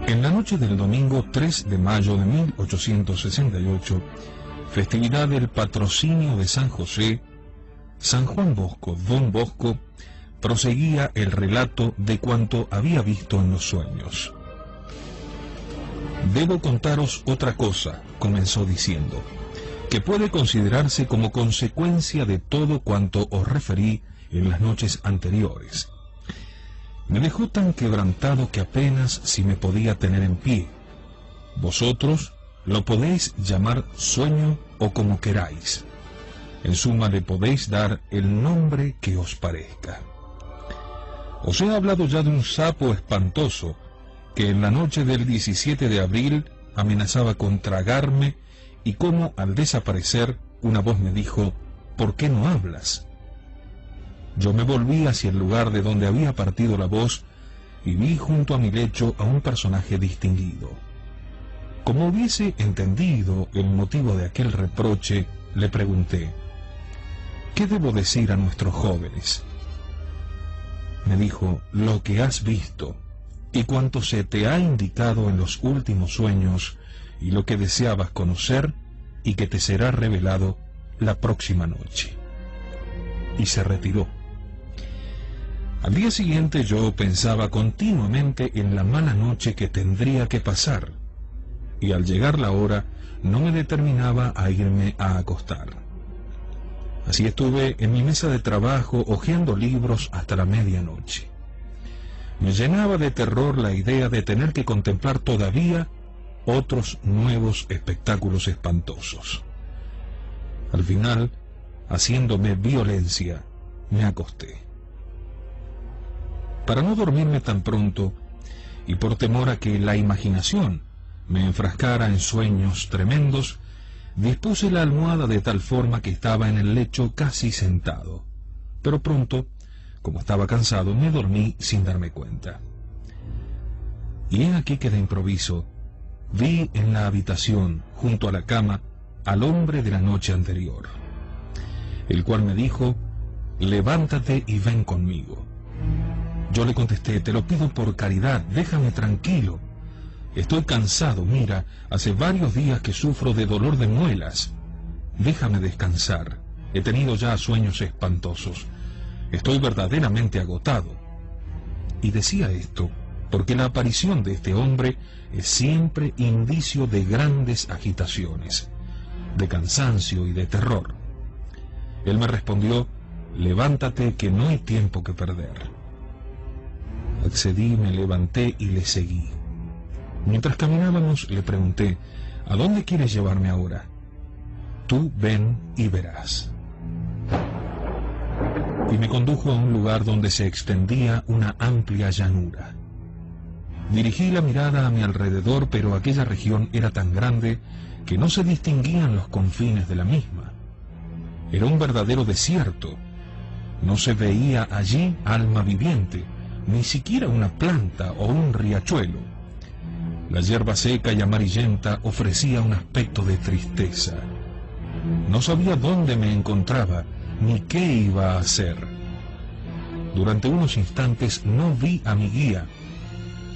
En la noche del domingo 3 de mayo de 1868, festividad del patrocinio de San José, San Juan Bosco, Don Bosco, proseguía el relato de cuanto había visto en los sueños. «Debo contaros otra cosa», comenzó diciendo, «que puede considerarse como consecuencia de todo cuanto os referí en las noches anteriores. Me dejó tan quebrantado que apenas si me podía tener en pie. Vosotros lo podéis llamar sueño o como queráis. En suma, le podéis dar el nombre que os parezca. Os he hablado ya de un sapo espantoso que en la noche del 17 de abril amenazaba con tragarme y cómo al desaparecer una voz me dijo: ¿por qué no hablas? Yo me volví hacia el lugar de donde había partido la voz y vi junto a mi lecho a un personaje distinguido. Como hubiese entendido el motivo de aquel reproche, le pregunté: ¿qué debo decir a nuestros jóvenes? Me dijo: lo que has visto y cuanto se te ha indicado en los últimos sueños y lo que deseabas conocer y que te será revelado la próxima noche. Y se retiró. Al día siguiente yo pensaba continuamente en la mala noche que tendría que pasar, y al llegar la hora no me determinaba a irme a acostar. Así estuve en mi mesa de trabajo hojeando libros hasta la medianoche. Me llenaba de terror la idea de tener que contemplar todavía otros nuevos espectáculos espantosos. Al final, haciéndome violencia, me acosté. Para no dormirme tan pronto, y por temor a que la imaginación me enfrascara en sueños tremendos, dispuse la almohada de tal forma que estaba en el lecho casi sentado. Pero pronto, como estaba cansado, me dormí sin darme cuenta. Y he aquí que de improviso vi en la habitación, junto a la cama, al hombre de la noche anterior, el cual me dijo: levántate y ven conmigo. Yo le contesté: te lo pido por caridad, déjame tranquilo. Estoy cansado, mira, hace varios días que sufro de dolor de muelas. Déjame descansar, he tenido ya sueños espantosos. Estoy verdaderamente agotado. Y decía esto porque la aparición de este hombre es siempre indicio de grandes agitaciones, de cansancio y de terror. Él me respondió: levántate, que no hay tiempo que perder. Accedí, me levanté y le seguí. Mientras caminábamos, le pregunté: ¿a dónde quieres llevarme ahora? Tú ven y verás. Y me condujo a un lugar donde se extendía una amplia llanura. Dirigí la mirada a mi alrededor, pero aquella región era tan grande que no se distinguían los confines de la misma. Era un verdadero desierto. No se veía allí alma viviente, ni siquiera una planta o un riachuelo. La hierba seca y amarillenta ofrecía un aspecto de tristeza. No sabía dónde me encontraba, ni qué iba a hacer. Durante unos instantes no vi a mi guía.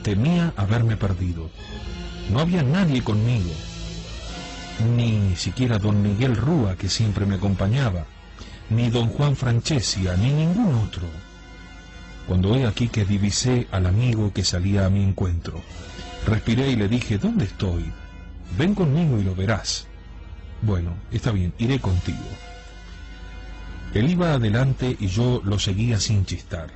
Temía haberme perdido. No había nadie conmigo, ni siquiera don Miguel Rúa, que siempre me acompañaba, ni don Juan Franchesia, ni ningún otro. Cuando he aquí que divisé al amigo que salía a mi encuentro, respiré y le dije: ¿dónde estoy? Ven conmigo y lo verás. Bueno, está bien, iré contigo. Él iba adelante y yo lo seguía sin chistar.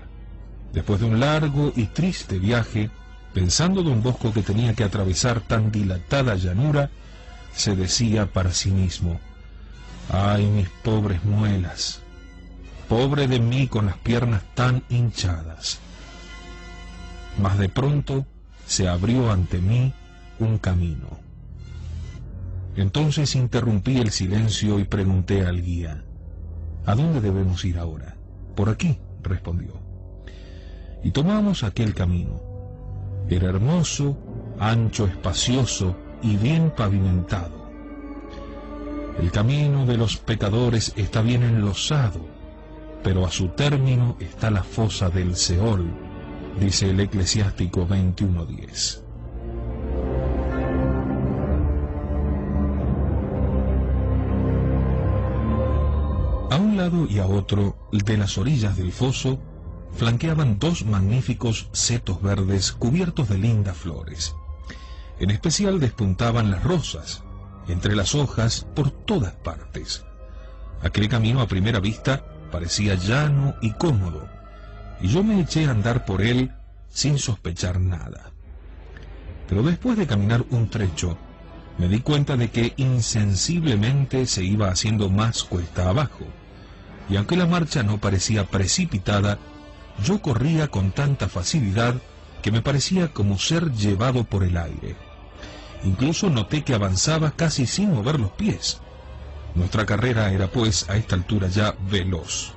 Después de un largo y triste viaje, pensando don Bosco que tenía que atravesar tan dilatada llanura, se decía para sí mismo: ¡ay, mis pobres muelas! Pobre de mí con las piernas tan hinchadas. Mas de pronto se abrió ante mí un camino. Entonces interrumpí el silencio y pregunté al guía: ¿a dónde debemos ir ahora? Por aquí, respondió. Y tomamos aquel camino. Era hermoso, ancho, espacioso y bien pavimentado. El camino de los pecadores está bien enlosado, pero a su término está la fosa del Seol, dice el Eclesiástico 21:10. A un lado y a otro de las orillas del foso flanqueaban dos magníficos setos verdes cubiertos de lindas flores. En especial despuntaban las rosas, entre las hojas por todas partes. Aquel camino a primera vista parecía llano y cómodo, y yo me eché a andar por él sin sospechar nada. Pero después de caminar un trecho, me di cuenta de que insensiblemente se iba haciendo más cuesta abajo, y aunque la marcha no parecía precipitada, yo corría con tanta facilidad que me parecía como ser llevado por el aire. Incluso noté que avanzaba casi sin mover los pies. Nuestra carrera era, pues, a esta altura ya veloz.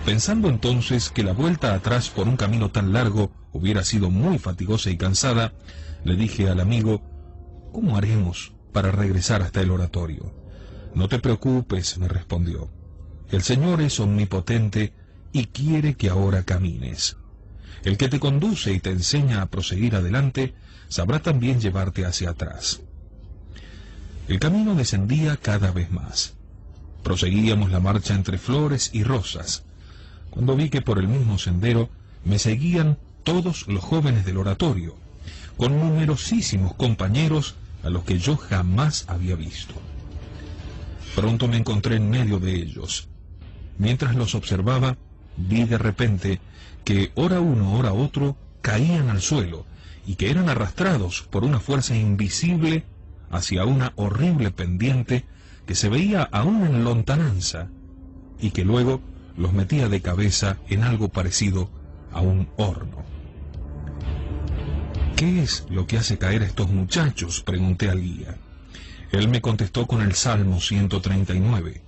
Pensando entonces que la vuelta atrás por un camino tan largo hubiera sido muy fatigosa y cansada, le dije al amigo: ¿cómo haremos para regresar hasta el oratorio? No te preocupes, me respondió. El Señor es omnipotente y quiere que ahora camines. El que te conduce y te enseña a proseguir adelante, sabrá también llevarte hacia atrás. El camino descendía cada vez más. Proseguíamos la marcha entre flores y rosas, cuando vi que por el mismo sendero me seguían todos los jóvenes del oratorio, con numerosísimos compañeros a los que yo jamás había visto. Pronto me encontré en medio de ellos. Mientras los observaba, vi de repente que ora uno, ora otro caían al suelo y que eran arrastrados por una fuerza invisible hacia una horrible pendiente que se veía aún en lontananza y que luego los metía de cabeza en algo parecido a un horno. ¿Qué es lo que hace caer a estos muchachos?, pregunté al guía. Él me contestó con el Salmo 139.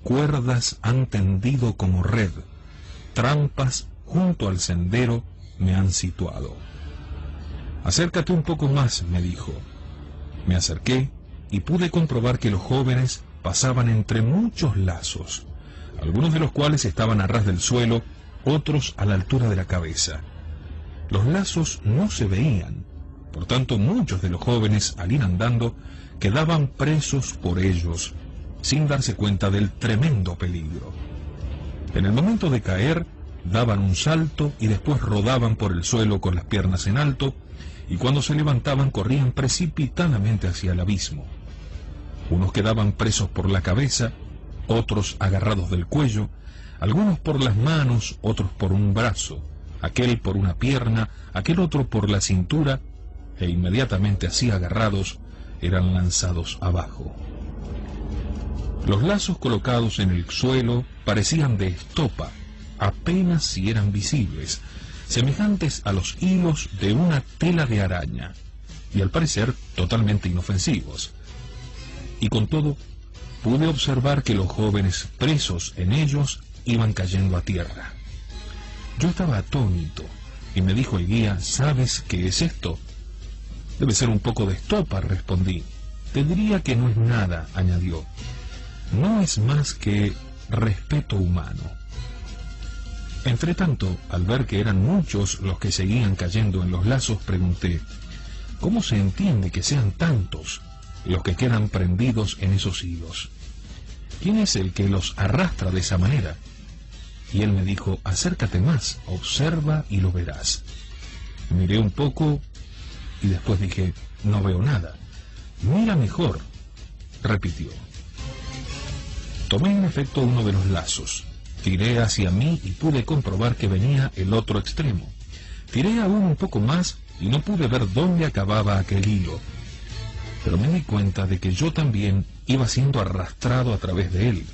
Cuerdas han tendido como red, trampas junto al sendero me han situado. Acércate un poco más, me dijo. Me acerqué y pude comprobar que los jóvenes pasaban entre muchos lazos, algunos de los cuales estaban a ras del suelo, otros a la altura de la cabeza. Los lazos no se veían, por tanto muchos de los jóvenes, al ir andando, quedaban presos por ellos, sin darse cuenta del tremendo peligro. En el momento de caer, daban un salto y después rodaban por el suelo con las piernas en alto, y cuando se levantaban corrían precipitadamente hacia el abismo. Unos quedaban presos por la cabeza, otros agarrados del cuello, algunos por las manos, otros por un brazo, aquel por una pierna, aquel otro por la cintura, e inmediatamente así agarrados, eran lanzados abajo. Los lazos colocados en el suelo parecían de estopa, apenas si eran visibles, semejantes a los hilos de una tela de araña, y al parecer totalmente inofensivos. Y con todo, pude observar que los jóvenes presos en ellos iban cayendo a tierra. Yo estaba atónito, y me dijo el guía: ¿sabes qué es esto? Debe ser un poco de estopa, respondí. Te diría que no es nada, añadió. No es más que respeto humano. Entretanto, al ver que eran muchos los que seguían cayendo en los lazos, pregunté: ¿cómo se entiende que sean tantos los que quedan prendidos en esos hilos? ¿Quién es el que los arrastra de esa manera? Y él me dijo: acércate más, observa y lo verás. Miré un poco y después dije: no veo nada. Mira mejor, repitió. Tomé en efecto uno de los lazos, tiré hacia mí y pude comprobar que venía el otro extremo. Tiré aún un poco más y no pude ver dónde acababa aquel hilo, pero me di cuenta de que yo también iba siendo arrastrado a través de él.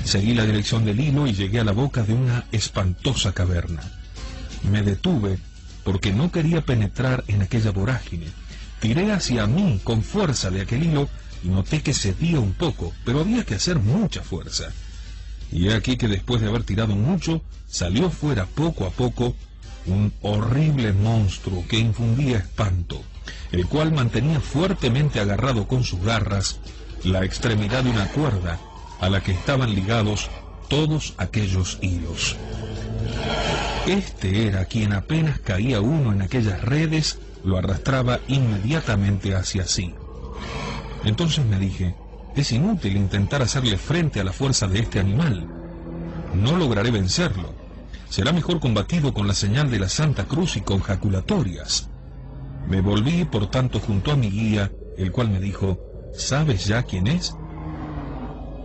Seguí la dirección del hilo y llegué a la boca de una espantosa caverna. Me detuve porque no quería penetrar en aquella vorágine. Tiré hacia mí con fuerza de aquel hilo y noté que cedía un poco, pero había que hacer mucha fuerza. Y he aquí que después de haber tirado mucho, salió fuera poco a poco un horrible monstruo que infundía espanto, el cual mantenía fuertemente agarrado con sus garras la extremidad de una cuerda a la que estaban ligados todos aquellos hilos. Este era quien, apenas caía uno en aquellas redes, lo arrastraba inmediatamente hacia sí. Entonces me dije: Es inútil intentar hacerle frente a la fuerza de este animal. No lograré vencerlo. Será mejor combatido con la señal de la Santa Cruz y con jaculatorias. Me volví, por tanto, junto a mi guía, el cual me dijo: ¿sabes ya quién es?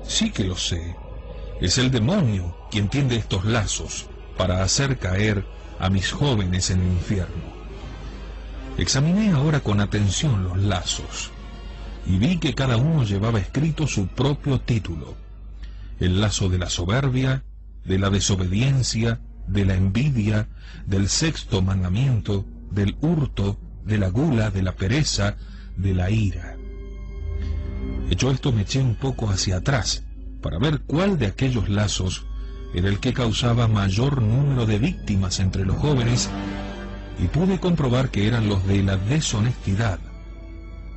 Sí que lo sé. Es el demonio quien tiende estos lazos para hacer caer a mis jóvenes en el infierno. Examiné ahora con atención los lazos y vi que cada uno llevaba escrito su propio título: el lazo de la soberbia, de la desobediencia, de la envidia, del sexto mandamiento, del hurto, de la gula, de la pereza, de la ira. Hecho esto, me eché un poco hacia atrás para ver cuál de aquellos lazos era el que causaba mayor número de víctimas entre los jóvenes, y pude comprobar que eran los de la deshonestidad,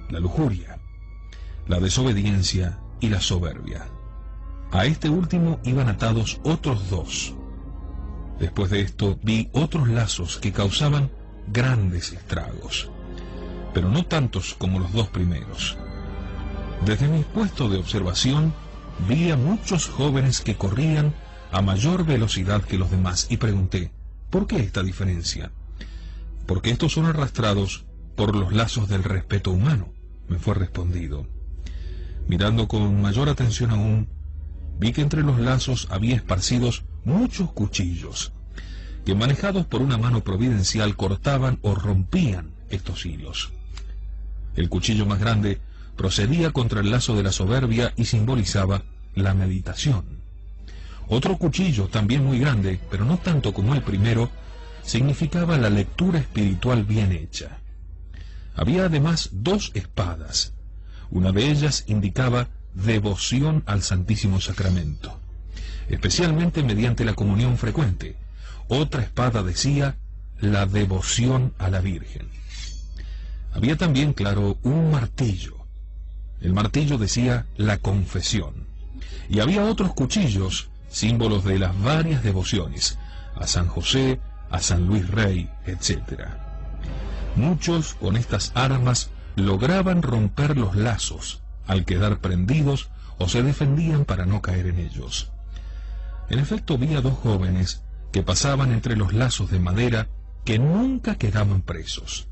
la lujuria, la desobediencia y la soberbia. A este último iban atados otros dos. Después de esto vi otros lazos que causaban grandes estragos, pero no tantos como los dos primeros. Desde mi puesto de observación vi a muchos jóvenes que corrían a mayor velocidad que los demás y pregunté: ¿por qué esta diferencia? Porque estos son arrastrados por los lazos del respeto humano, me fue respondido. Mirando con mayor atención aún, vi que entre los lazos había esparcidos muchos cuchillos, que manejados por una mano providencial cortaban o rompían estos hilos. El cuchillo más grande procedía contra el lazo de la soberbia y simbolizaba la meditación. Otro cuchillo, también muy grande, pero no tanto como el primero, significaba la lectura espiritual bien hecha. Había además dos espadas. Una de ellas indicaba devoción al Santísimo Sacramento, especialmente mediante la comunión frecuente. Otra espada decía la devoción a la Virgen. Había también, claro, un martillo. El martillo decía la confesión. Y había otros cuchillos, símbolos de las varias devociones, a San José, a San Luis Rey, etc. Muchos con estas armas lograban romper los lazos al quedar prendidos o se defendían para no caer en ellos. En efecto, vi a dos jóvenes que pasaban entre los lazos de madera que nunca quedaban presos.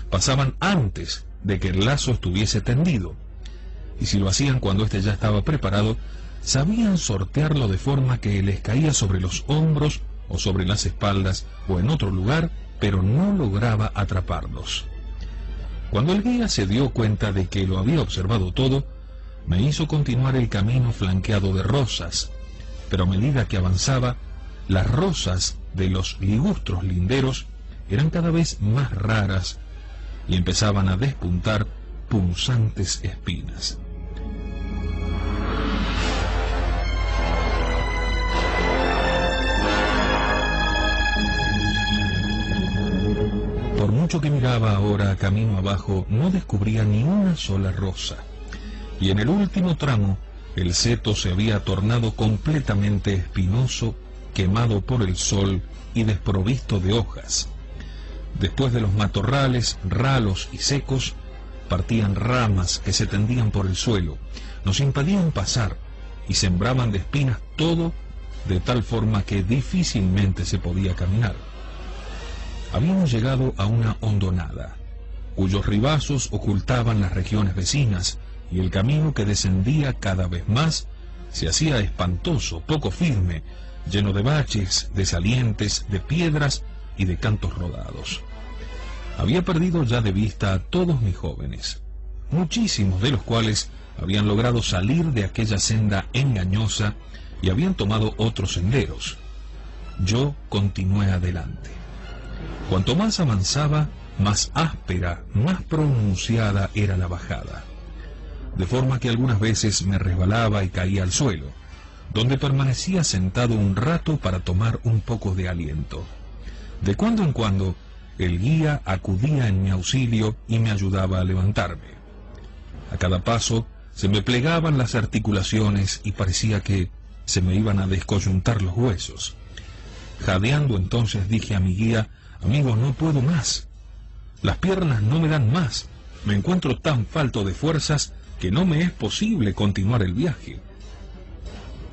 Pasaban antes de que el lazo estuviese tendido, y si lo hacían cuando éste ya estaba preparado, sabían sortearlo de forma que les caía sobre los hombros o sobre las espaldas o en otro lugar, pero no lograba atraparlos. Cuando el guía se dio cuenta de que lo había observado todo, me hizo continuar el camino flanqueado de rosas, pero a medida que avanzaba, las rosas de los ligustros linderos eran cada vez más raras y empezaban a despuntar punzantes espinas. Por mucho que miraba ahora camino abajo, no descubría ni una sola rosa, y en el último tramo el seto se había tornado completamente espinoso, quemado por el sol y desprovisto de hojas. Después de los matorrales ralos y secos, partían ramas que se tendían por el suelo, nos impedían pasar y sembraban de espinas todo, de tal forma que difícilmente se podía caminar. Habíamos llegado a una hondonada, cuyos ribazos ocultaban las regiones vecinas, y el camino que descendía cada vez más se hacía espantoso, poco firme, lleno de baches, de salientes, de piedras y de cantos rodados. Había perdido ya de vista a todos mis jóvenes, muchísimos de los cuales habían logrado salir de aquella senda engañosa y habían tomado otros senderos. Yo continué adelante. Cuanto más avanzaba, más áspera, más pronunciada era la bajada, de forma que algunas veces me resbalaba y caía al suelo, donde permanecía sentado un rato para tomar un poco de aliento. De cuando en cuando, el guía acudía en mi auxilio y me ayudaba a levantarme. A cada paso se me plegaban las articulaciones y parecía que se me iban a descoyuntar los huesos. Jadeando entonces dije a mi guía: amigo, no puedo más. Las piernas no me dan más. Me encuentro tan falto de fuerzas que no me es posible continuar el viaje.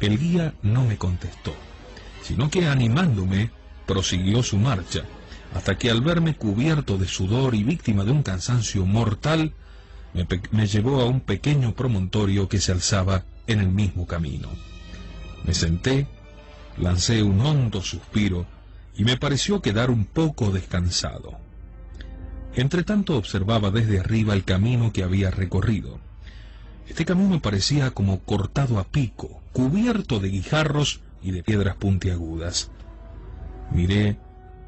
El guía no me contestó, sino que animándome, prosiguió su marcha, hasta que al verme cubierto de sudor y víctima de un cansancio mortal, me llevó a un pequeño promontorio que se alzaba en el mismo camino. Me senté, lancé un hondo suspiro y me pareció quedar un poco descansado. Entretanto observaba desde arriba el camino que había recorrido. Este camino parecía como cortado a pico, cubierto de guijarros y de piedras puntiagudas. Miré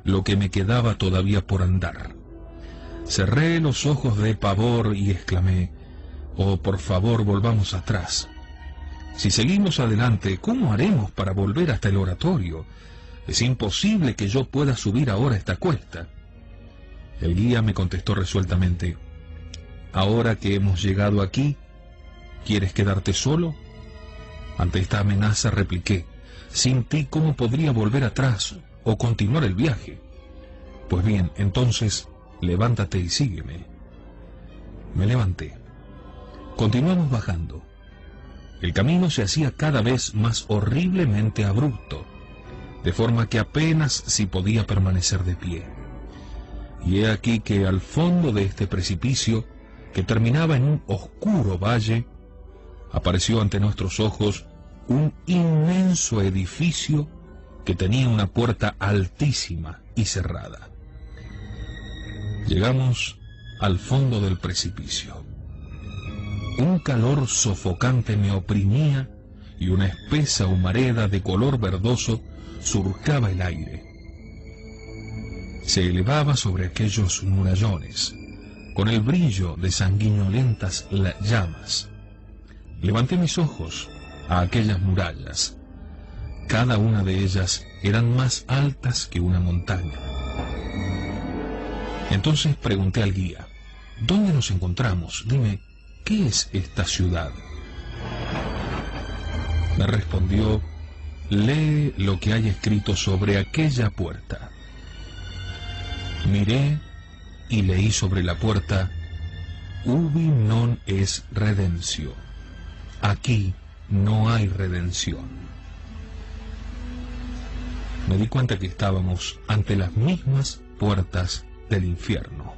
lo que me quedaba todavía por andar. Cerré los ojos de pavor y exclamé: «Oh, por favor, volvamos atrás. Si seguimos adelante, ¿cómo haremos para volver hasta el oratorio? Es imposible que yo pueda subir ahora esta cuesta». El guía me contestó resueltamente: «Ahora que hemos llegado aquí, ¿quieres quedarte solo?». Ante esta amenaza repliqué: «Sin ti, ¿cómo podría volver atrás o continuar el viaje?». «Pues bien, entonces, levántate y sígueme». Me levanté. Continuamos bajando. El camino se hacía cada vez más horriblemente abrupto, de forma que apenas si podía permanecer de pie. Y he aquí que al fondo de este precipicio, que terminaba en un oscuro valle, apareció ante nuestros ojos un inmenso edificio que tenía una puerta altísima y cerrada. Llegamos al fondo del precipicio. Un calor sofocante me oprimía y una espesa humareda de color verdoso surcaba el aire. Se elevaba sobre aquellos murallones, con el brillo de sanguinolentas llamas. Levanté mis ojos a aquellas murallas. Cada una de ellas eran más altas que una montaña. Entonces pregunté al guía: «¿Dónde nos encontramos? Dime, ¿qué es esta ciudad?». Me respondió: «Lee lo que hay escrito sobre aquella puerta». Miré y leí sobre la puerta: «Ubi non es redentio». Aquí no hay redención. Me di cuenta que estábamos ante las mismas puertas del infierno.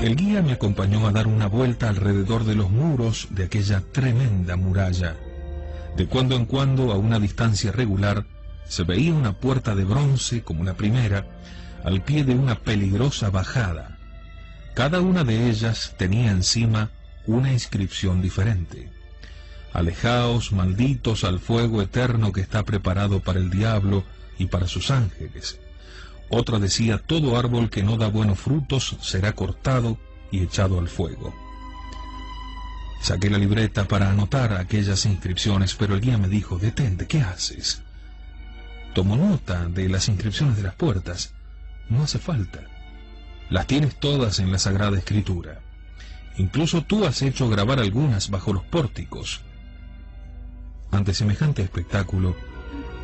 El guía me acompañó a dar una vuelta alrededor de los muros de aquella tremenda muralla. De cuando en cuando, a una distancia regular, se veía una puerta de bronce como la primera, al pie de una peligrosa bajada. Cada una de ellas tenía encima una inscripción diferente: «Alejaos, malditos, al fuego eterno que está preparado para el diablo y para sus ángeles». Otra decía: «Todo árbol que no da buenos frutos será cortado y echado al fuego». Saqué la libreta para anotar aquellas inscripciones, pero el guía me dijo: «Detente, ¿qué haces?». «Tomo nota de las inscripciones de las puertas». «No hace falta. Las tienes todas en la Sagrada Escritura. Incluso tú has hecho grabar algunas bajo los pórticos». Ante semejante espectáculo,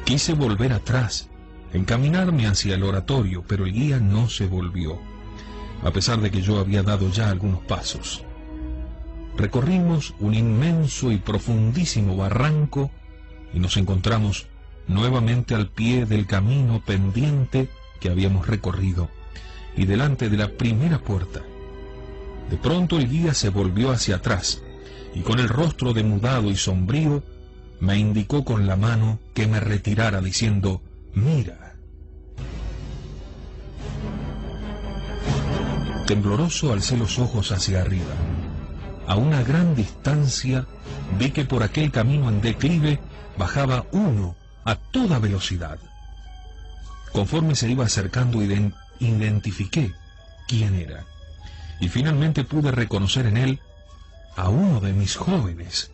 quise volver atrás, encaminarme hacia el oratorio, pero el guía no se volvió, a pesar de que yo había dado ya algunos pasos. Recorrimos un inmenso y profundísimo barranco y nos encontramos nuevamente al pie del camino pendiente que habíamos recorrido y delante de la primera puerta. De pronto el guía se volvió hacia atrás y con el rostro demudado y sombrío me indicó con la mano que me retirara, diciendo: «Mira». Tembloroso alcé los ojos hacia arriba. A una gran distancia vi que por aquel camino en declive bajaba uno a toda velocidad. Conforme se iba acercando, identifiqué quién era, y finalmente pude reconocer en él a uno de mis jóvenes.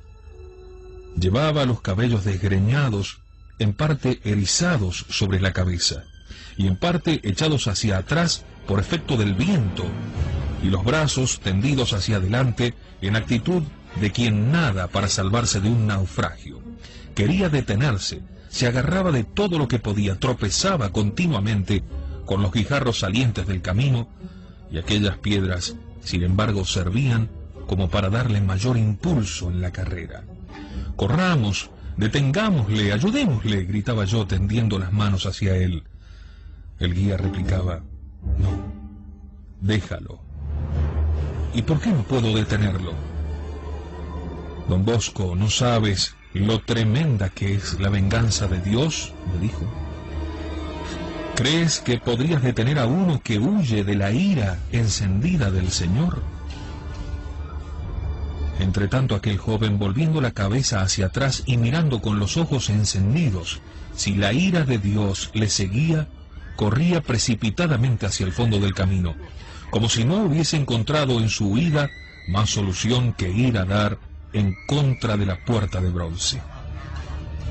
Llevaba los cabellos desgreñados, en parte erizados sobre la cabeza, y en parte echados hacia atrás por efecto del viento, y los brazos tendidos hacia adelante en actitud de quien nada para salvarse de un naufragio. Quería detenerse, se agarraba de todo lo que podía, tropezaba continuamente con los guijarros salientes del camino, y aquellas piedras, sin embargo, servían como para darle mayor impulso en la carrera. «Corramos, detengámosle, ayudémosle», gritaba yo tendiendo las manos hacia él. El guía replicaba: «No, déjalo». «¿Y por qué no puedo detenerlo?» «Don Bosco, ¿no sabes lo tremenda que es la venganza de Dios?», me dijo. «¿Crees que podrías detener a uno que huye de la ira encendida del Señor?». Entretanto, aquel joven, volviendo la cabeza hacia atrás y mirando con los ojos encendidos si la ira de Dios le seguía, corría precipitadamente hacia el fondo del camino, como si no hubiese encontrado en su huida más solución que ir a dar en contra de la puerta de bronce.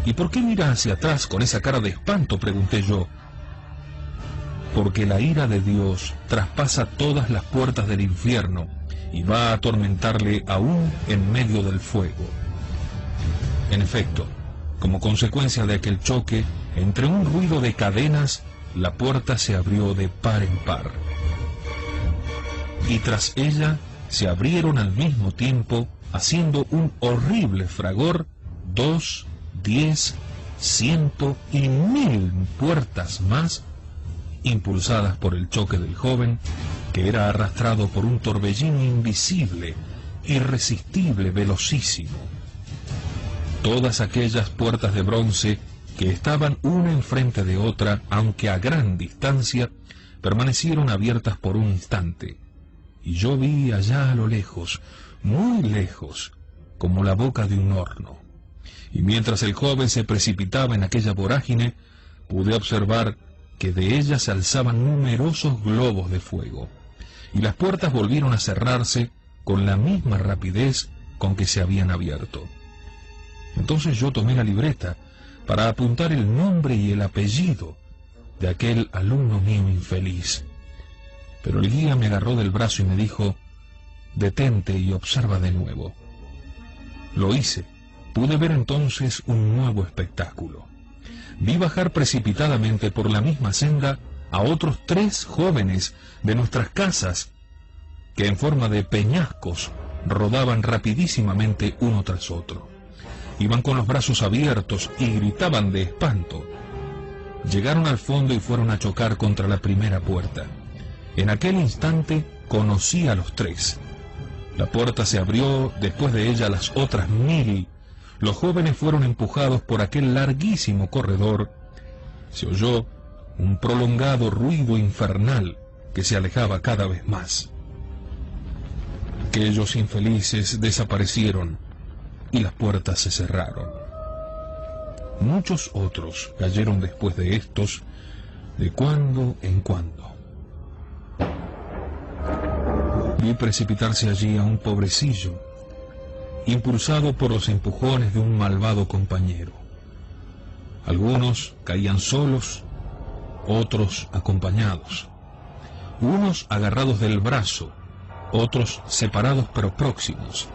«¿Y por qué mira hacia atrás con esa cara de espanto?», pregunté yo. «Porque la ira de Dios traspasa todas las puertas del infierno y va a atormentarle aún en medio del fuego». En efecto, como consecuencia de aquel choque, entre un ruido de cadenas, la puerta se abrió de par en par. Y tras ella se abrieron al mismo tiempo, haciendo un horrible fragor, 2, 10, 100 y 1000 puertas más, impulsadas por el choque del joven, que era arrastrado por un torbellino invisible, irresistible, velocísimo. Todas aquellas puertas de bronce, que estaban una enfrente de otra, aunque a gran distancia, permanecieron abiertas por un instante, y yo vi allá a lo lejos, muy lejos, como la boca de un horno. Y mientras el joven se precipitaba en aquella vorágine, pude observar que de ella se alzaban numerosos globos de fuego, y las puertas volvieron a cerrarse con la misma rapidez con que se habían abierto. Entonces yo tomé la libreta para apuntar el nombre y el apellido de aquel alumno mío infeliz. Pero el guía me agarró del brazo y me dijo: «Detente y observa de nuevo». Lo hice. Pude ver entonces un nuevo espectáculo. Vi bajar precipitadamente por la misma senda a otros 3 jóvenes de nuestras casas, que en forma de peñascos rodaban rapidísimamente uno tras otro. Iban con los brazos abiertos y gritaban de espanto. Llegaron al fondo y fueron a chocar contra la primera puerta. En aquel instante conocí a los 3. La puerta se abrió, después de ella las otras 1000. Los jóvenes fueron empujados por aquel larguísimo corredor. Se oyó un prolongado ruido infernal que se alejaba cada vez más. Aquellos infelices desaparecieron y las puertas se cerraron. Muchos otros cayeron después de estos, de cuando en cuando. Vi precipitarse allí a un pobrecillo, impulsado por los empujones de un malvado compañero. Algunos caían solos, otros acompañados, unos agarrados del brazo, otros separados pero próximos.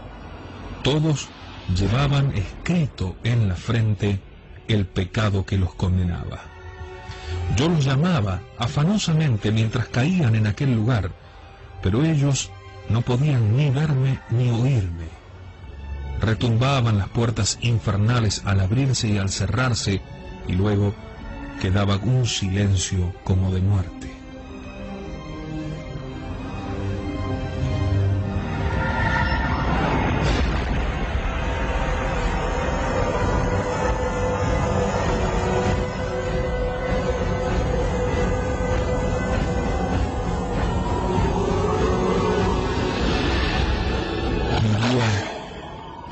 Todos llevaban escrito en la frente el pecado que los condenaba. Yo los llamaba afanosamente mientras caían en aquel lugar, pero ellos no podían ni verme ni oírme. Retumbaban las puertas infernales al abrirse y al cerrarse, y luego quedaba un silencio como de muerte.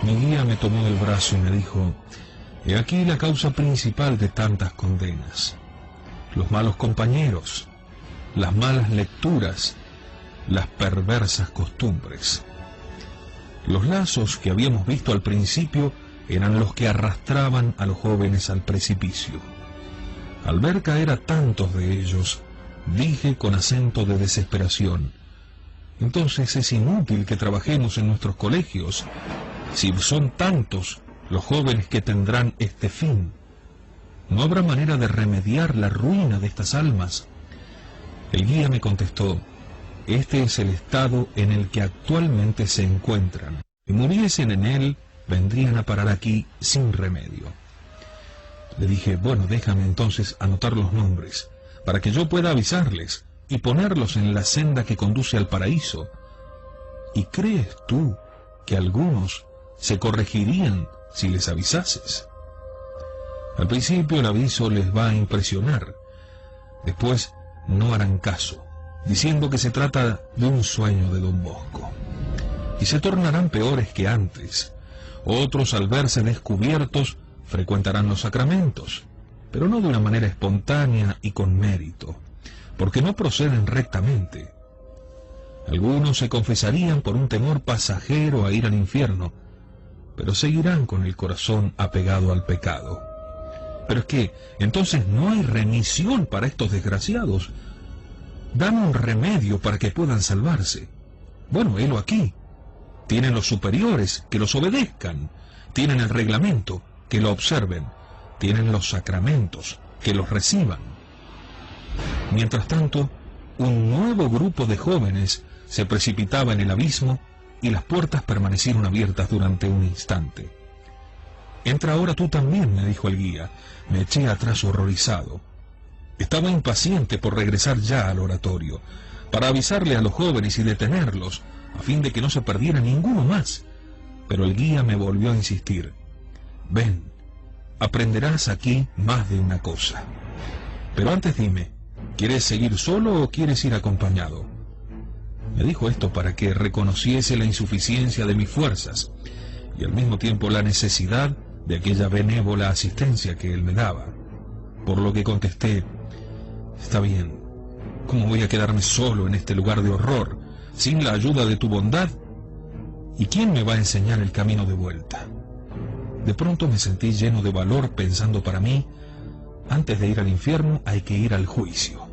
Mi guía me tomó del brazo y me dijo: «He aquí la causa principal de tantas condenas: los malos compañeros, las malas lecturas, las perversas costumbres». Los lazos que habíamos visto al principio eran los que arrastraban a los jóvenes al precipicio. Al ver caer a tantos de ellos, dije con acento de desesperación: «Entonces es inútil que trabajemos en nuestros colegios, si son tantos los jóvenes que tendrán este fin. ¿No habrá manera de remediar la ruina de estas almas?». El guía me contestó: este es el estado en el que actualmente se encuentran. Si muriesen en él, vendrían a parar aquí sin remedio. Le dije, bueno, déjame entonces anotar los nombres, para que yo pueda avisarles y ponerlos en la senda que conduce al paraíso. ¿Y crees tú que algunos se corregirían si les avisases? Al principio el aviso les va a impresionar, después no harán caso, diciendo que se trata de un sueño de Don Bosco, y se tornarán peores que antes. Otros, al verse descubiertos, frecuentarán los sacramentos, pero no de una manera espontánea y con mérito, porque no proceden rectamente. Algunos se confesarían por un temor pasajero a ir al infierno, pero seguirán con el corazón apegado al pecado. Pero es que, entonces, no hay remisión para estos desgraciados. Dan un remedio para que puedan salvarse. Bueno, helo aquí. Tienen los superiores, que los obedezcan. Tienen el reglamento, que lo observen. Tienen los sacramentos, que los reciban. Mientras tanto, un nuevo grupo de jóvenes se precipitaba en el abismo y las puertas permanecieron abiertas durante un instante. «Entra ahora tú también», me dijo el guía. Me eché atrás horrorizado. Estaba impaciente por regresar ya al oratorio, para avisarle a los jóvenes y detenerlos, a fin de que no se perdiera ninguno más. Pero el guía me volvió a insistir. «Ven, aprenderás aquí más de una cosa. Pero antes dime, ¿quieres seguir solo o quieres ir acompañado?». Me dijo esto para que reconociese la insuficiencia de mis fuerzas y al mismo tiempo la necesidad de aquella benévola asistencia que él me daba. Por lo que contesté, «Está bien, ¿cómo voy a quedarme solo en este lugar de horror, sin la ayuda de tu bondad? ¿Y quién me va a enseñar el camino de vuelta?». De pronto me sentí lleno de valor pensando para mí, antes de ir al infierno hay que ir al juicio.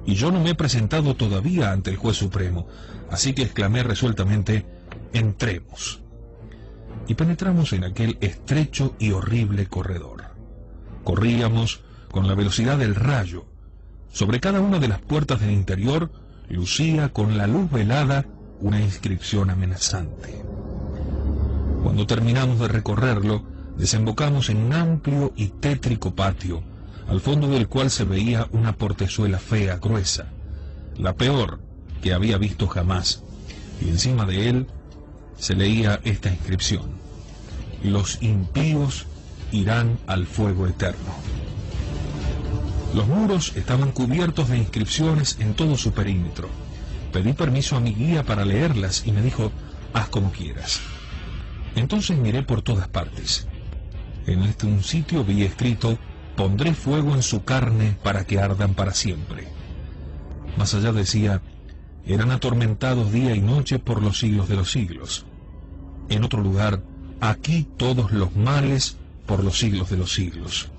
Y yo no me he presentado todavía ante el juez supremo, así que exclamé resueltamente, «Entremos». Y penetramos en aquel estrecho y horrible corredor. Corríamos con la velocidad del rayo. Sobre cada una de las puertas del interior lucía con la luz velada una inscripción amenazante. Cuando terminamos de recorrerlo, desembocamos en un amplio y tétrico patio, al fondo del cual se veía una portezuela fea, gruesa, la peor que había visto jamás, y encima de él se leía esta inscripción: «Los impíos irán al fuego eterno». Los muros estaban cubiertos de inscripciones en todo su perímetro. Pedí permiso a mi guía para leerlas y me dijo, «Haz como quieras». Entonces miré por todas partes. En un sitio vi escrito, «Pondré fuego en su carne para que ardan para siempre». Más allá decía, «Eran atormentados día y noche por los siglos de los siglos». En otro lugar, «Aquí todos los males por los siglos de los siglos».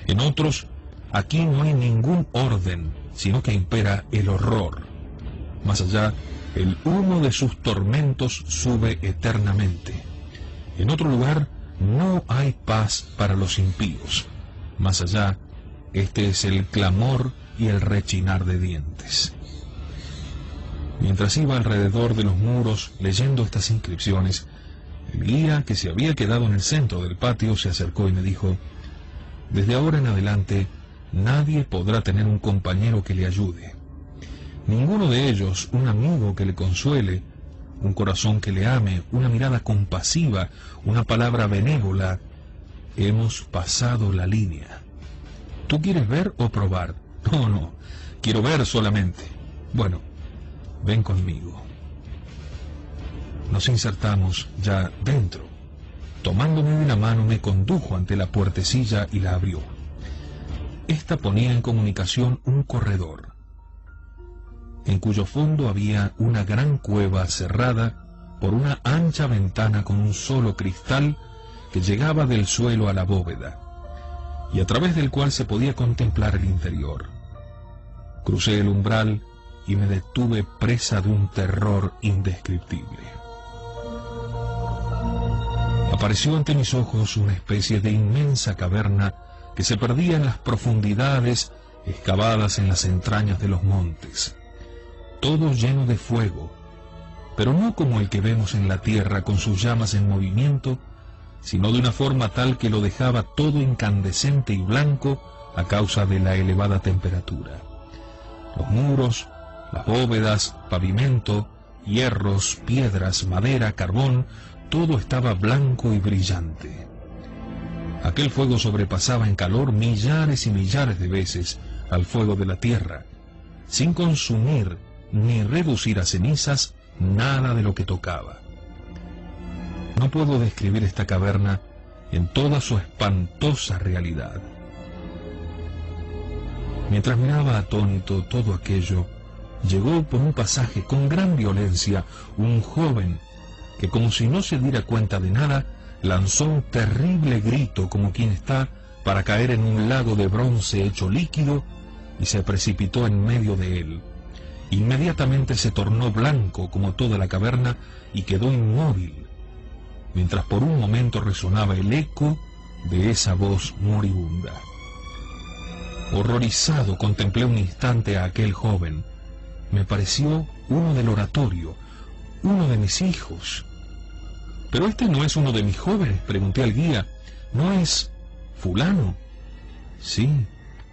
En otros, «Aquí no hay ningún orden, sino que impera el horror». Más allá, «El humo de sus tormentos sube eternamente». En otro lugar, «No hay paz para los impíos». Más allá, «Este es el clamor y el rechinar de dientes». Mientras iba alrededor de los muros leyendo estas inscripciones, el guía, que se había quedado en el centro del patio, se acercó y me dijo, «Desde ahora en adelante, nadie podrá tener un compañero que le ayude. Ninguno de ellos un amigo que le consuele, un corazón que le ame, una mirada compasiva, una palabra benévola. Hemos pasado la línea. ¿Tú quieres ver o probar?». No, quiero ver solamente». «Bueno, ven conmigo». Nos insertamos ya dentro. Tomándome de la mano me condujo ante la puertecilla y la abrió. Esta ponía en comunicación un corredor, en cuyo fondo había una gran cueva cerrada por una ancha ventana con un solo cristal que llegaba del suelo a la bóveda, y a través del cual se podía contemplar el interior. Crucé el umbral y me detuve presa de un terror indescriptible. Apareció ante mis ojos una especie de inmensa caverna que se perdía en las profundidades excavadas en las entrañas de los montes. todo lleno de fuego, pero no como el que vemos en la tierra con sus llamas en movimiento, sino de una forma tal que lo dejaba todo incandescente y blanco a causa de la elevada temperatura. Los muros, las bóvedas, pavimento, hierros, piedras, madera, carbón, todo estaba blanco y brillante. Aquel fuego sobrepasaba en calor millares y millares de veces al fuego de la tierra, sin consumir ni reducir a cenizas nada de lo que tocaba. No puedo describir esta caverna en toda su espantosa realidad. Mientras miraba atónito todo aquello, llegó por un pasaje con gran violencia un joven que, como si no se diera cuenta de nada, lanzó un terrible grito como quien está para caer en un lago de bronce hecho líquido y se precipitó en medio de él. Inmediatamente se tornó blanco como toda la caverna y quedó inmóvil, mientras por un momento resonaba el eco de esa voz moribunda. Horrorizado contemplé un instante a aquel joven. Me pareció uno del oratorio, uno de mis hijos. «¿Pero este no es uno de mis jóvenes?», pregunté al guía. «¿No es fulano?». «Sí,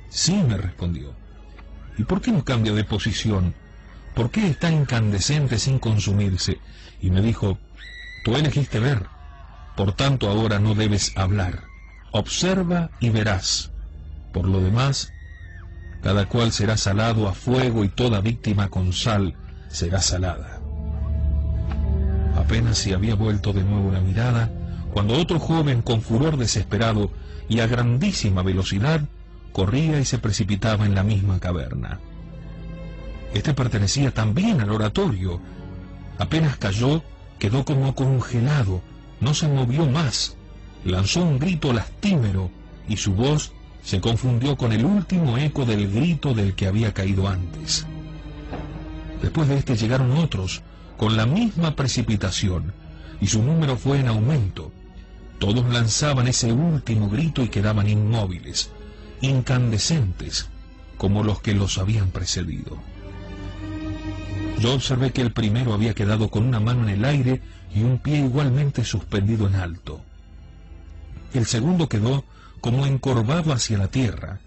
sí», me respondió. «¿Y por qué no cambia de posición? ¿Por qué está incandescente sin consumirse?». Y me dijo: «Tú elegiste ver, por tanto ahora no debes hablar. Observa y verás. Por lo demás, cada cual será salado a fuego y toda víctima con sal será salada». Apenas si había vuelto de nuevo la mirada, cuando otro joven con furor desesperado y a grandísima velocidad corría y se precipitaba en la misma caverna. Este pertenecía también al oratorio. Apenas cayó, quedó como congelado, no se movió más, lanzó un grito lastimero y su voz se confundió con el último eco del grito del que había caído antes. Después de este llegaron otros, con la misma precipitación, y su número fue en aumento. Todos lanzaban ese último grito y quedaban inmóviles, incandescentes, como los que los habían precedido. Yo observé que el primero había quedado con una mano en el aire y un pie igualmente suspendido en alto. El segundo quedó como encorvado hacia la tierra.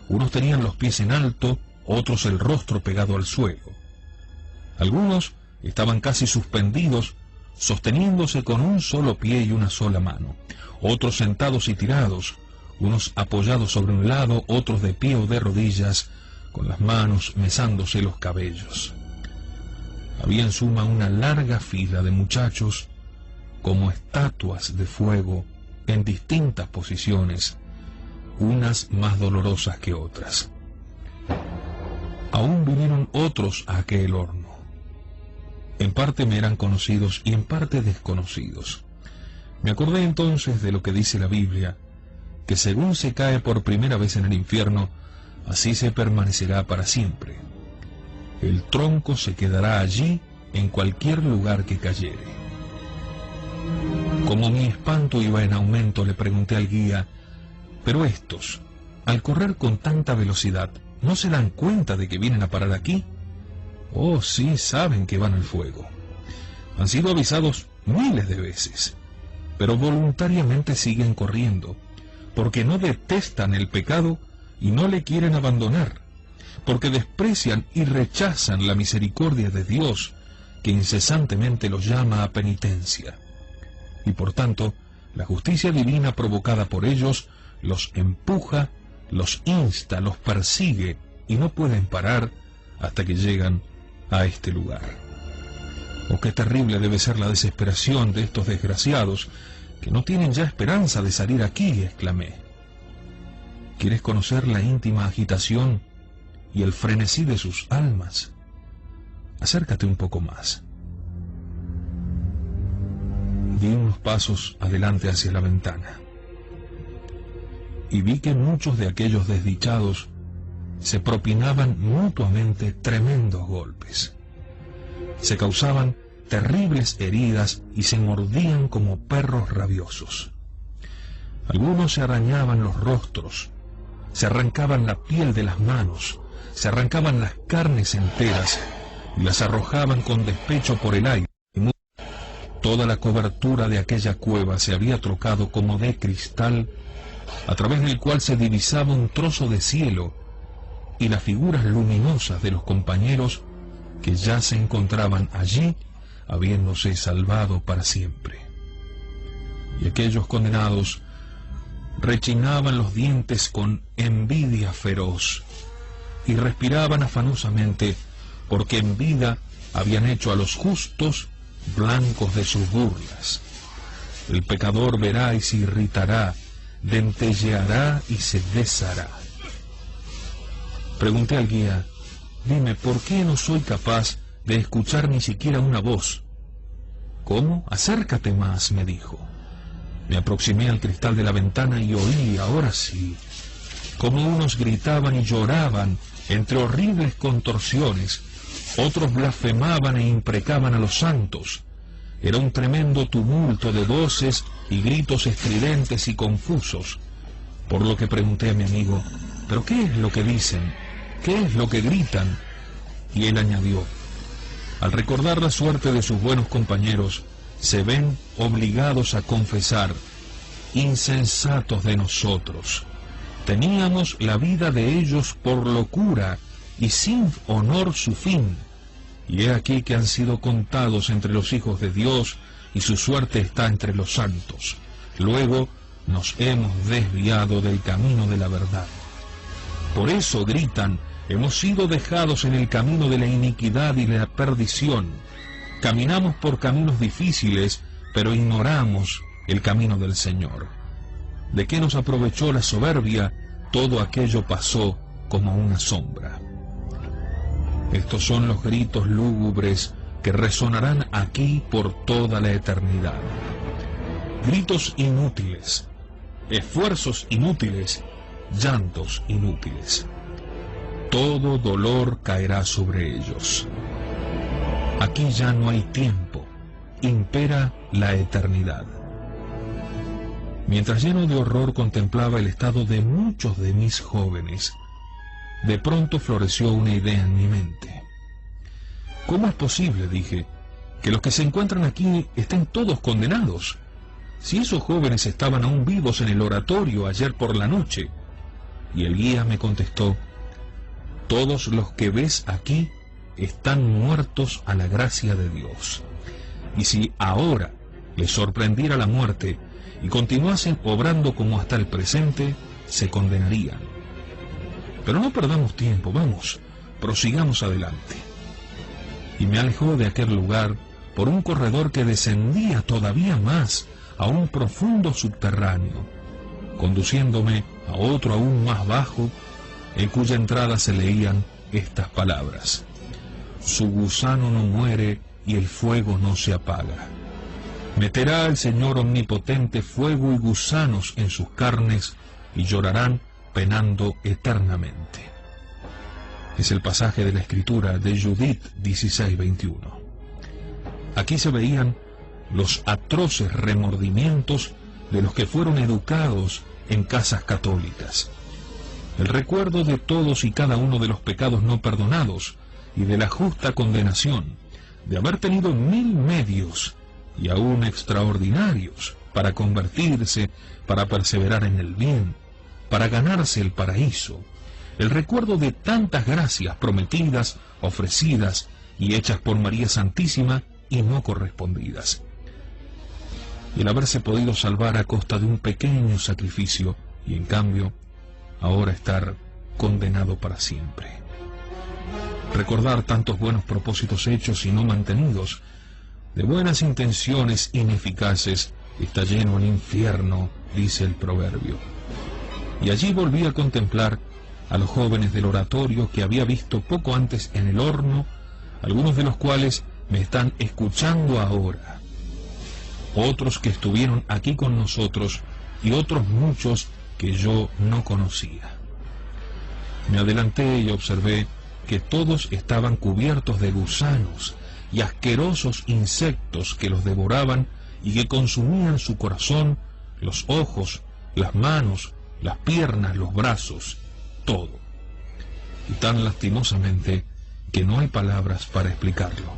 Unos tenían los pies en alto, otros el rostro pegado al suelo. Algunos estaban casi suspendidos, sosteniéndose con un solo pie y una sola mano. Otros sentados y tirados, unos apoyados sobre un lado, otros de pie o de rodillas, con las manos mesándose los cabellos. Había en suma una larga fila de muchachos, como estatuas de fuego, en distintas posiciones, unas más dolorosas que otras. Aún vinieron otros a aquel horno. En parte me eran conocidos y en parte desconocidos. Me acordé entonces de lo que dice la Biblia, que según se cae por primera vez en el infierno, así se permanecerá para siempre. El tronco se quedará allí en cualquier lugar que cayere. Como mi espanto iba en aumento, le pregunté al guía: «Pero estos, al correr con tanta velocidad, ¿no se dan cuenta de que vienen a parar aquí?». «Oh, sí, saben que van al fuego. Han sido avisados miles de veces, pero voluntariamente siguen corriendo, porque no detestan el pecado y no le quieren abandonar, porque desprecian y rechazan la misericordia de Dios, que incesantemente los llama a penitencia. Y por tanto, la justicia divina provocada por ellos los empuja, los insta, los persigue, y no pueden parar hasta que llegan a este lugar». Oh, qué terrible debe ser la desesperación de estos desgraciados, que no tienen ya esperanza de salir aquí, exclamé. ¿Quieres conocer la íntima agitación y el frenesí de sus almas? Acércate un poco más. Di unos pasos adelante hacia la ventana, y vi que muchos de aquellos desdichados se propinaban mutuamente tremendos golpes. Se causaban terribles heridas y se mordían como perros rabiosos. Algunos se arañaban los rostros, se arrancaban la piel de las manos, se arrancaban las carnes enteras y las arrojaban con despecho por el aire. Toda la cobertura de aquella cueva se había trocado como de cristal, a través del cual se divisaba un trozo de cielo y las figuras luminosas de los compañeros que ya se encontraban allí, habiéndose salvado para siempre. Y aquellos condenados rechinaban los dientes con envidia feroz y respiraban afanosamente, porque en vida habían hecho a los justos blancos de sus burlas. El pecador verá y se irritará, dentelleará y se deshará. Pregunté al guía: dime, ¿por qué no soy capaz de escuchar ni siquiera una voz? ¿Cómo? Acércate más, me dijo. Me aproximé al cristal de la ventana y oí, ahora sí, como unos gritaban y lloraban entre horribles contorsiones, otros blasfemaban e imprecaban a los santos. Era un tremendo tumulto de voces y gritos estridentes y confusos, por lo que pregunté a mi amigo: ¿pero qué es lo que dicen? ¿Qué es lo que gritan? Y él añadió: al recordar la suerte de sus buenos compañeros, se ven obligados a confesar: insensatos de nosotros, teníamos la vida de ellos por locura y sin honor su fin, y he aquí que han sido contados entre los hijos de Dios y su suerte está entre los santos. Luego nos hemos desviado del camino de la verdad. Por eso gritan: hemos sido dejados en el camino de la iniquidad y la perdición. Caminamos por caminos difíciles, pero ignoramos el camino del Señor. ¿De qué nos aprovechó la soberbia? Todo aquello pasó como una sombra. Estos son los gritos lúgubres que resonarán aquí por toda la eternidad. Gritos inútiles, esfuerzos inútiles, llantos inútiles. Todo dolor caerá sobre ellos. Aquí ya no hay tiempo, impera la eternidad. Mientras lleno de horror contemplaba el estado de muchos de mis jóvenes, de pronto floreció una idea en mi mente. ¿Cómo es posible, dije, que los que se encuentran aquí estén todos condenados? Si esos jóvenes estaban aún vivos en el oratorio ayer por la noche. Y el guía me contestó: todos los que ves aquí están muertos a la gracia de Dios. Y si ahora les sorprendiera la muerte y continuasen obrando como hasta el presente, se condenarían. Pero no perdamos tiempo, vamos, prosigamos adelante. Y me alejó de aquel lugar por un corredor que descendía todavía más a un profundo subterráneo, conduciéndome a otro aún más bajo, en cuya entrada se leían estas palabras: su gusano no muere y el fuego no se apaga. Meterá el Señor omnipotente fuego y gusanos en sus carnes, y llorarán penando eternamente. Es el pasaje de la Escritura de Judith 16:21. Aquí se veían los atroces remordimientos de los que fueron educados en casas católicas. El recuerdo de todos y cada uno de los pecados no perdonados y de la justa condenación, de haber tenido 1000 medios y aún extraordinarios para convertirse, para perseverar en el bien, para ganarse el paraíso. El recuerdo de tantas gracias prometidas, ofrecidas y hechas por María Santísima y no correspondidas. Y el haberse podido salvar a costa de un pequeño sacrificio y en cambio ahora estar condenado para siempre. Recordar tantos buenos propósitos hechos y no mantenidos, de buenas intenciones ineficaces, está lleno el infierno, dice el proverbio. Y allí volví a contemplar a los jóvenes del oratorio que había visto poco antes en el horno, algunos de los cuales me están escuchando ahora, otros que estuvieron aquí con nosotros y otros muchos que yo no conocía. Me adelanté y observé que todos estaban cubiertos de gusanos y asquerosos insectos que los devoraban y que consumían su corazón, los ojos, las manos, las piernas, los brazos, todo. Y tan lastimosamente que no hay palabras para explicarlo.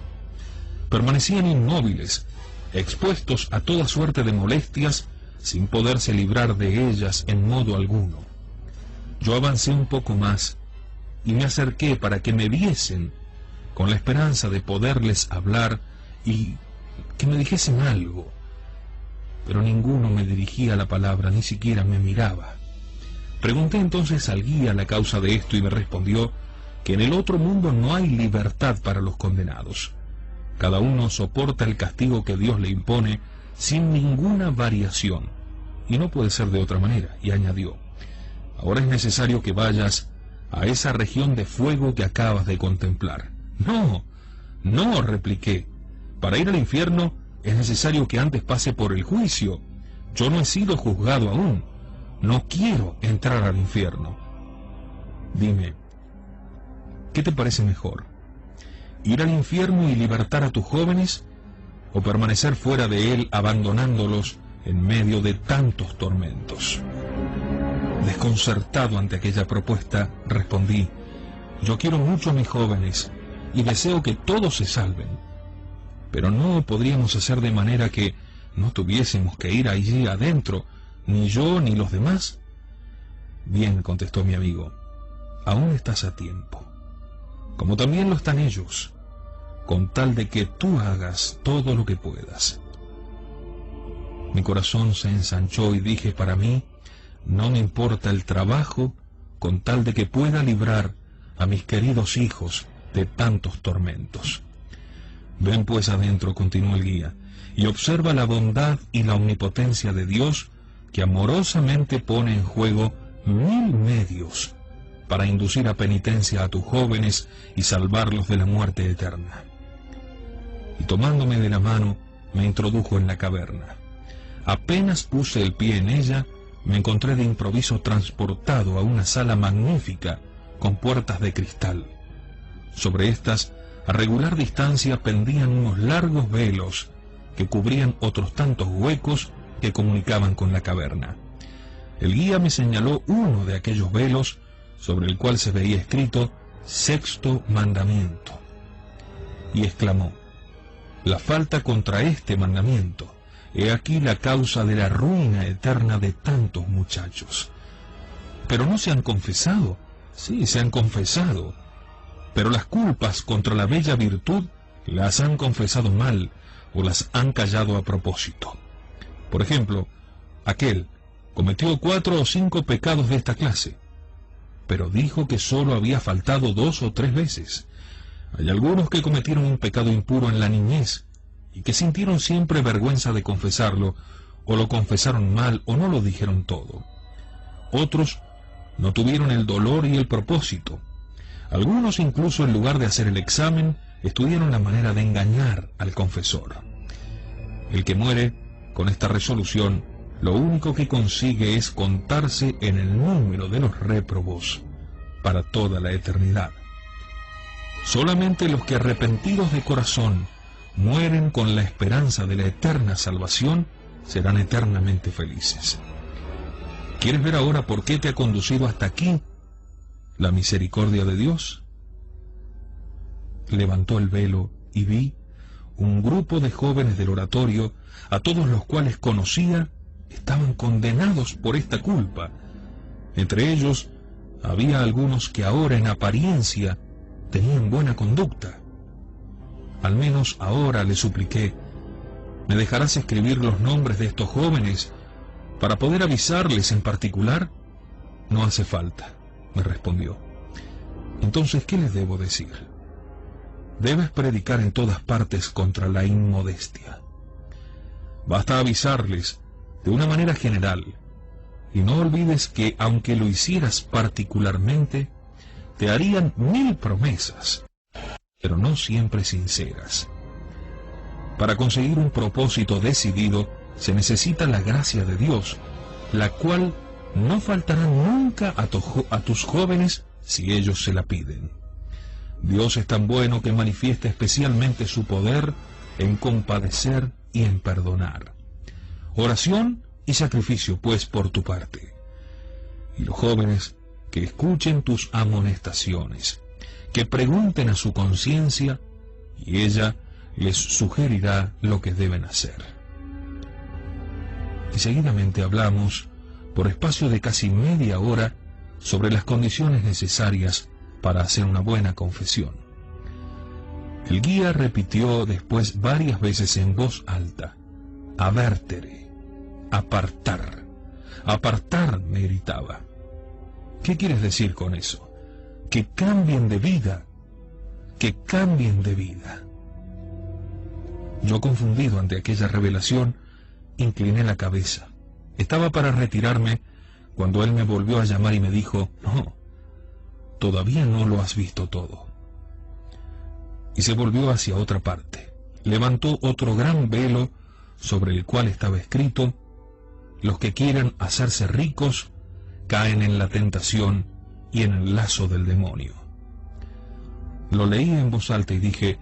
Permanecían inmóviles, expuestos a toda suerte de molestias, sin poderse librar de ellas en modo alguno. Yo avancé un poco más y me acerqué para que me viesen, con la esperanza de poderles hablar y que me dijesen algo. Pero ninguno me dirigía la palabra, ni siquiera me miraba. Pregunté entonces al guía la causa de esto y me respondió que en el otro mundo no hay libertad para los condenados. Cada uno soporta el castigo que Dios le impone sin ninguna variación, y no puede ser de otra manera. Y añadió: ahora es necesario que vayas a esa región de fuego que acabas de contemplar. No, no, repliqué. Para ir al infierno es necesario que antes pase por el juicio. Yo no he sido juzgado aún. No quiero entrar al infierno. Dime, ¿qué te parece mejor? ¿Ir al infierno y libertar a tus jóvenes, o permanecer fuera de él abandonándolos en medio de tantos tormentos? Desconcertado ante aquella propuesta, respondí: yo quiero mucho a mis jóvenes y deseo que todos se salven, pero no podríamos hacer de manera que no tuviésemos que ir allí adentro, ni yo ni los demás. Bien, contestó mi amigo, aún estás a tiempo, como también lo están ellos, con tal de que tú hagas todo lo que puedas. Mi corazón se ensanchó y dije para mí: no me importa el trabajo, con tal de que pueda librar a mis queridos hijos de tantos tormentos. Ven pues adentro, continuó el guía, y observa la bondad y la omnipotencia de Dios, que amorosamente pone en juego 1000 medios para inducir a penitencia a tus jóvenes y salvarlos de la muerte eterna. Y tomándome de la mano, me introdujo en la caverna. Apenas puse el pie en ella, me encontré de improviso transportado a una sala magnífica con puertas de cristal. Sobre estas, a regular distancia, pendían unos largos velos que cubrían otros tantos huecos que comunicaban con la caverna. El guía me señaló uno de aquellos velos, sobre el cual se veía escrito Sexto Mandamiento, y exclamó: la falta contra este mandamiento, he aquí la causa de la ruina eterna de tantos muchachos. ¿Pero no se han confesado? Sí, se han confesado, pero las culpas contra la bella virtud las han confesado mal o las han callado a propósito. Por ejemplo, aquel cometió 4 o 5 pecados de esta clase, pero dijo que sólo había faltado 2 o 3 veces. Hay algunos que cometieron un pecado impuro en la niñez y que sintieron siempre vergüenza de confesarlo, o lo confesaron mal o no lo dijeron todo. Otros no tuvieron el dolor y el propósito. Algunos incluso, en lugar de hacer el examen, estudiaron la manera de engañar al confesor. El que muere con esta resolución, lo único que consigue es contarse en el número de los réprobos para toda la eternidad. Solamente los que, arrepentidos de corazón, mueren con la esperanza de la eterna salvación, serán eternamente felices. ¿Quieres ver ahora por qué te ha conducido hasta aquí la misericordia de Dios? Levantó el velo y vi un grupo de jóvenes del oratorio, a todos los cuales conocía, estaban condenados por esta culpa. Entre ellos había algunos que ahora en apariencia tenían buena conducta. Al menos ahora, le supliqué, ¿me dejarás escribir los nombres de estos jóvenes para poder avisarles en particular? No hace falta, me respondió. Entonces, ¿qué les debo decir? Debes predicar en todas partes contra la inmodestia. Basta avisarles de una manera general, y no olvides que, aunque lo hicieras particularmente, te harían 1000 promesas, pero no siempre sinceras. Para conseguir un propósito decidido, se necesita la gracia de Dios, la cual no faltará nunca a tus jóvenes si ellos se la piden. Dios es tan bueno que manifiesta especialmente su poder en compadecer y en perdonar. Oración y sacrificio, pues, por tu parte. Y los jóvenes que escuchen tus amonestaciones, que pregunten a su conciencia y ella les sugerirá lo que deben hacer. Y seguidamente hablamos, por espacio de casi media hora, sobre las condiciones necesarias para hacer una buena confesión. El guía repitió después varias veces en voz alta: avertere, apartar, apartar, me gritaba. ¿Qué quieres decir con eso? Que cambien de vida, que cambien de vida. Yo, confundido ante aquella revelación, incliné la cabeza. Estaba para retirarme cuando él me volvió a llamar y me dijo: no, todavía no lo has visto todo. Y se volvió hacia otra parte. Levantó otro gran velo sobre el cual estaba escrito: los que quieran hacerse ricos caen en la tentación y en el lazo del demonio. Lo leí en voz alta y dije: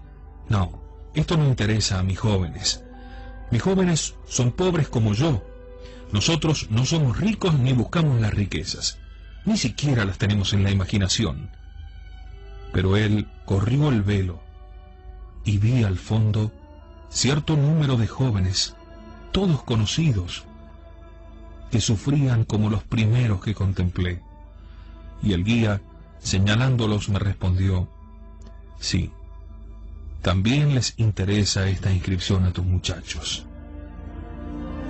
no, esto no interesa a mis jóvenes. Mis jóvenes son pobres como yo. Nosotros no somos ricos ni buscamos las riquezas. Ni siquiera las tenemos en la imaginación. Pero él corrió el velo y vi al fondo cierto número de jóvenes, todos conocidos, que sufrían como los primeros que contemplé. Y el guía, señalándolos, me respondió: sí, también les interesa esta inscripción a tus muchachos.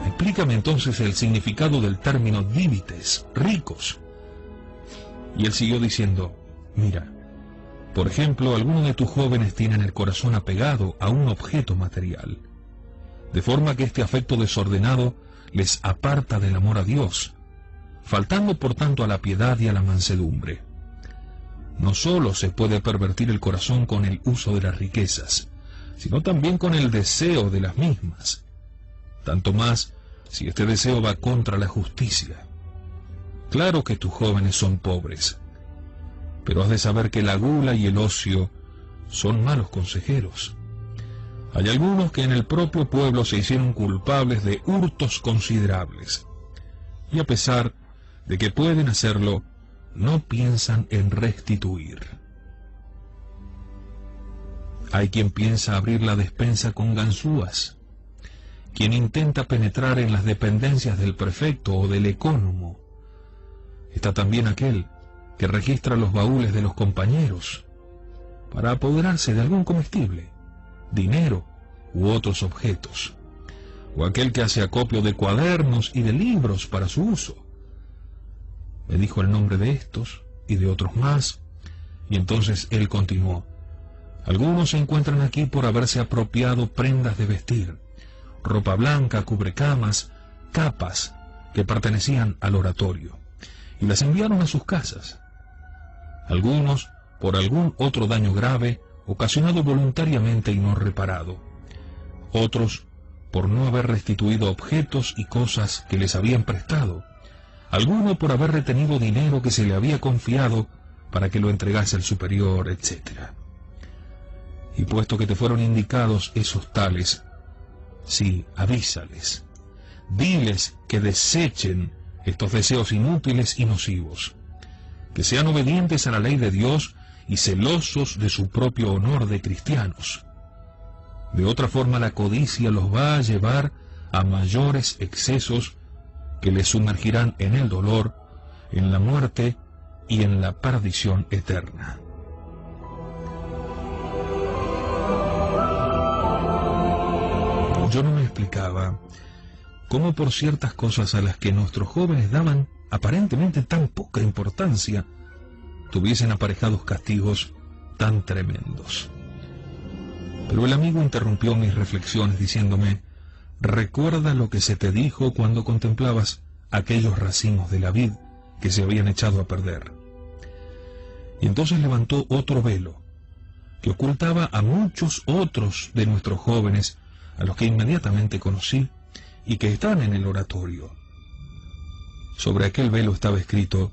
Explícame entonces el significado del término divites, ricos. Y él siguió diciendo: mira, por ejemplo, algunos de tus jóvenes tienen el corazón apegado a un objeto material, de forma que este afecto desordenado les aparta del amor a Dios, faltando por tanto a la piedad y a la mansedumbre. No sólo se puede pervertir el corazón con el uso de las riquezas, sino también con el deseo de las mismas, tanto más si este deseo va contra la justicia. Claro que tus jóvenes son pobres, pero has de saber que la gula y el ocio son malos consejeros. Hay algunos que en el propio pueblo se hicieron culpables de hurtos considerables, y a pesar de que pueden hacerlo, no piensan en restituir. Hay quien piensa abrir la despensa con ganzúas, quien intenta penetrar en las dependencias del prefecto o del ecónomo. Está también aquel que registra los baúles de los compañeros para apoderarse de algún comestible, dinero u otros objetos, o aquel que hace acopio de cuadernos y de libros para su uso. Me dijo el nombre de estos y de otros más, y entonces él continuó: algunos se encuentran aquí por haberse apropiado prendas de vestir, ropa blanca, cubrecamas, capas que pertenecían al oratorio, y las enviaron a sus casas. Algunos por algún otro daño grave ocasionado voluntariamente y no reparado. Otros por no haber restituido objetos y cosas que les habían prestado. Alguno por haber retenido dinero que se le había confiado para que lo entregase al superior, etc. Y puesto que te fueron indicados esos tales, sí, avísales, diles que desechen estos deseos inútiles y nocivos, que sean obedientes a la ley de Dios y celosos de su propio honor de cristianos. De otra forma la codicia los va a llevar a mayores excesos que les sumergirán en el dolor, en la muerte y en la perdición eterna. Yo no me explicaba cómo por ciertas cosas a las que nuestros jóvenes daban aparentemente tan poca importancia, tuviesen aparejados castigos tan tremendos. Pero el amigo interrumpió mis reflexiones diciéndome: recuerda lo que se te dijo cuando contemplabas aquellos racimos de la vid que se habían echado a perder. Y entonces levantó otro velo que ocultaba a muchos otros de nuestros jóvenes, a los que inmediatamente conocí y que están en el oratorio. Sobre aquel velo estaba escrito: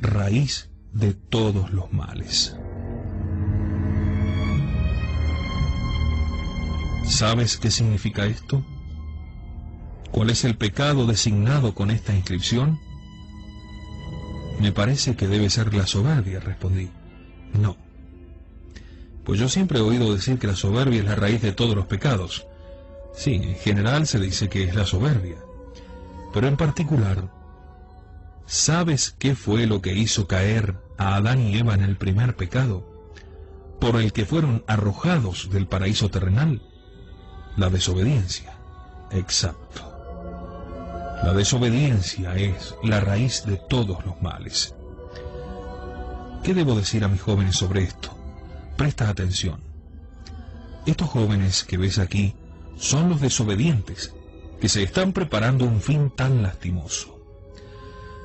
raíz de todos los males. ¿Sabes qué significa esto? ¿Cuál es el pecado designado con esta inscripción? Me parece que debe ser la soberbia, respondí. No. Pues yo siempre he oído decir que la soberbia es la raíz de todos los pecados. Sí, en general se dice que es la soberbia. Pero en particular, ¿sabes qué fue lo que hizo caer a Adán y Eva en el primer pecado, por el que fueron arrojados del paraíso terrenal? La desobediencia. Exacto. La desobediencia es la raíz de todos los males. ¿Qué debo decir a mis jóvenes sobre esto? Presta atención. Estos jóvenes que ves aquí son los desobedientes, que se están preparando un fin tan lastimoso.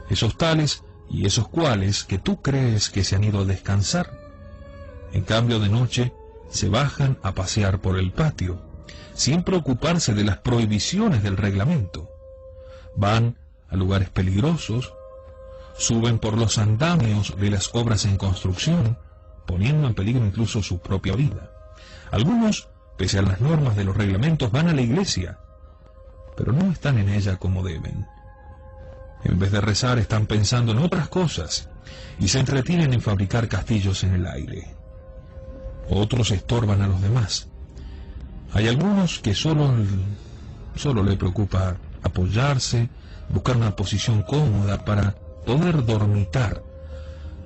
Esos tales y esos cuales que tú crees que se han ido a descansar. En cambio, de noche se bajan a pasear por el patio, sin preocuparse de las prohibiciones del reglamento. Van a lugares peligrosos, suben por los andamios de las obras en construcción, poniendo en peligro incluso su propia vida. Algunos, pese a las normas de los reglamentos, van a la iglesia, pero no están en ella como deben. En vez de rezar, están pensando en otras cosas y se entretienen en fabricar castillos en el aire. Otros estorban a los demás. Hay algunos que solo le preocupa apoyarse, buscar una posición cómoda para poder dormitar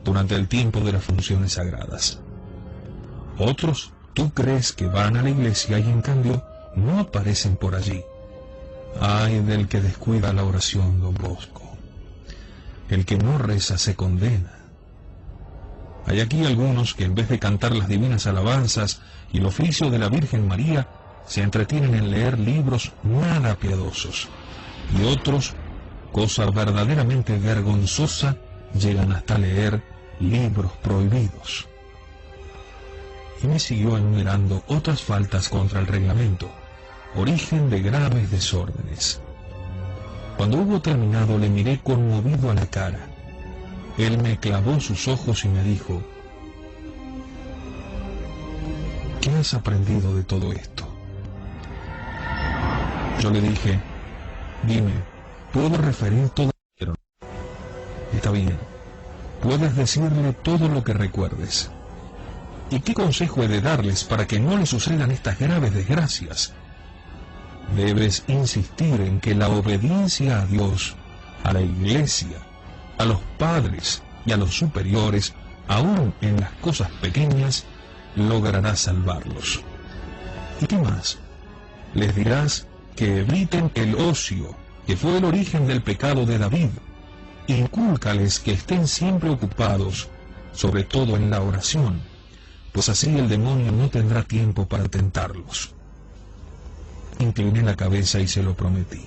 durante el tiempo de las funciones sagradas. Otros, tú crees que van a la iglesia y en cambio no aparecen por allí. Ay del que descuida la oración, don Bosco. El que no reza se condena. Hay aquí algunos que en vez de cantar las divinas alabanzas y el oficio de la Virgen María, se entretienen en leer libros nada piadosos. Y otros, cosa verdaderamente vergonzosa, llegan hasta leer libros prohibidos. Y me siguió enumerando otras faltas contra el reglamento, origen de graves desórdenes. Cuando hubo terminado, le miré conmovido a la cara. Él me clavó sus ojos y me dijo: ¿qué has aprendido de todo esto? Yo le dije: dime, ¿puedo referir todo? Está bien, puedes decirle todo lo que recuerdes. ¿Y qué consejo he de darles para que no les sucedan estas graves desgracias? Debes insistir en que la obediencia a Dios, a la iglesia, a los padres y a los superiores, aún en las cosas pequeñas, logrará salvarlos. ¿Y qué más? Les dirás que eviten el ocio, que fue el origen del pecado de David. Incúlcales que estén siempre ocupados, sobre todo en la oración, pues así el demonio no tendrá tiempo para tentarlos. Incliné la cabeza y se lo prometí.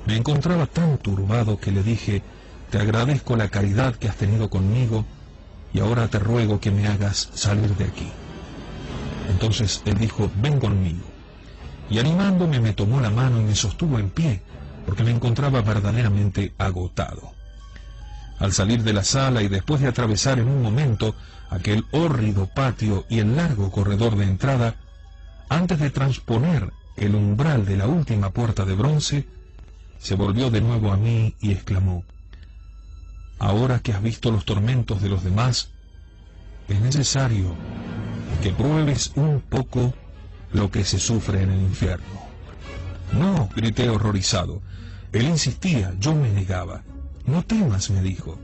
Me encontraba tan turbado que le dije: te agradezco la caridad que has tenido conmigo y ahora te ruego que me hagas salir de aquí. Entonces él dijo: ven conmigo. Y animándome me tomó la mano y me sostuvo en pie, porque me encontraba verdaderamente agotado. Al salir de la sala y después de atravesar en un momento aquel hórrido patio y el largo corredor de entrada, antes de transponer el umbral de la última puerta de bronce, se volvió de nuevo a mí y exclamó: ahora que has visto los tormentos de los demás, es necesario que pruebes un poco lo que se sufre en el infierno. No, grité horrorizado. Él insistía, yo me negaba. No temas, me dijo.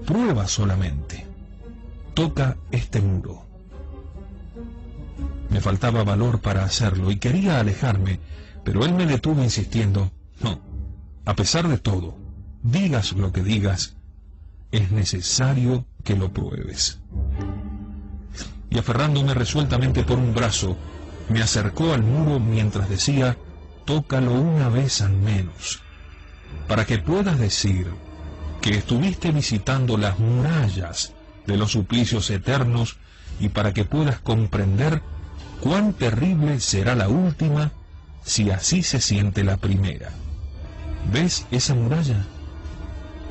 Prueba solamente. Toca este muro. Me faltaba valor para hacerlo y quería alejarme, pero él me detuvo insistiendo: no, a pesar de todo, digas lo que digas, es necesario que lo pruebes. Y aferrándome resueltamente por un brazo, me acercó al muro mientras decía: tócalo una vez al menos, para que puedas decir que estuviste visitando las murallas de los suplicios eternos y para que puedas comprender cuán terrible será la última si así se siente la primera. ¿Ves esa muralla?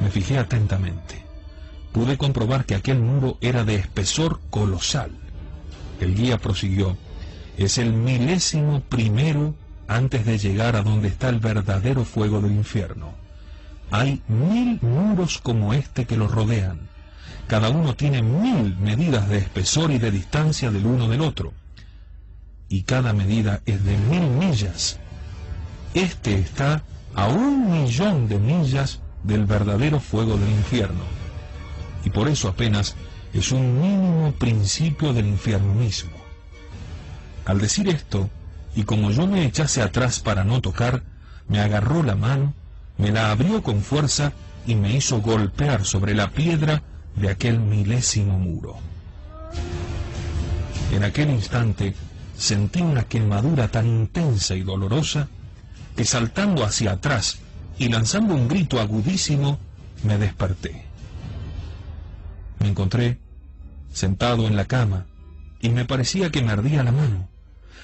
Me fijé atentamente. Pude comprobar que aquel muro era de espesor colosal. El guía prosiguió: es el 1000º antes de llegar a donde está el verdadero fuego del infierno. hay 1000 muros como este que lo rodean. Cada uno tiene 1000 medidas de espesor y de distancia del uno del otro. Y cada medida es de 1000 millas. Este está a 1.000.000 de millas del verdadero fuego del infierno. Y por eso apenas es un mínimo principio del infierno mismo. Al decir esto, y como yo me echase atrás para no tocar, me agarró la mano, me la abrió con fuerza y me hizo golpear sobre la piedra de aquel 1000º muro. En aquel instante sentí una quemadura tan intensa y dolorosa que, saltando hacia atrás y lanzando un grito agudísimo, me desperté. Me encontré sentado en la cama y me parecía que me ardía la mano.